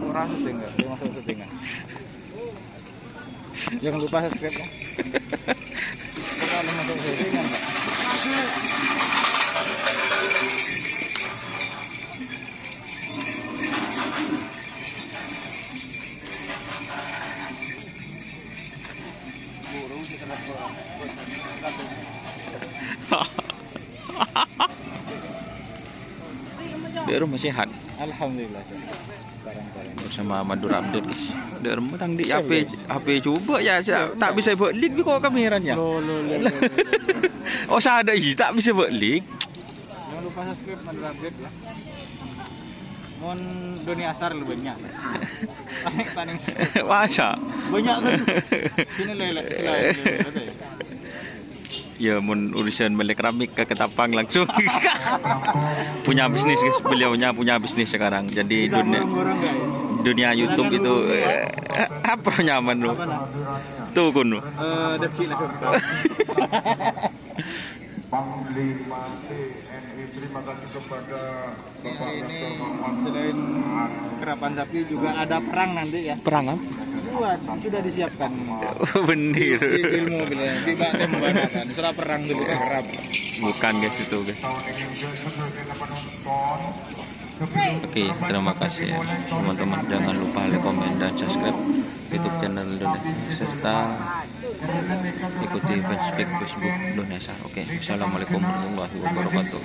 Orang syuting nggak? Dia masuk syuting nggak? Jangan lupa subscribe ya. Kalau masuk syuting nggak? Burung kita buat. Di rumah sehat. Alhamdulillah. Bersama Madura Update guys. Di rumah tang di HP coba ya tak bisa buat link kok kameranya. Oh saya ada tak bisa buat link. Jangan lupa subscribe Madura Update ya. Mon dunia asar lu banyak. Paling Masa? banyak kan. Sini lele. Ya mun urusan beli keramik ke Ketapang langsung. Punya bisnis guys, beliaunya punya bisnis sekarang. Jadi dunia YouTube itu apa nyaman lo? Tuh kun. Depi lah. Panglima TNI, terima kasih kepada Bapak Ini Dr. Muhammad. selain kerapan sapi juga ada perang nanti ya. Perang apa? Buat sudah disiapkan. Bendir. Ilmu bilangnya tiba membanakan. Surah perang dulu kerap. Bukan guys itu guys. Tahun ini juga sebagai penonton. Oke, terima kasih ya teman-teman. Jangan lupa like, komen, dan subscribe YouTube channel Indonesia serta ikuti fanspage Facebook Indonesia. Oke, assalamualaikum warahmatullahi wabarakatuh.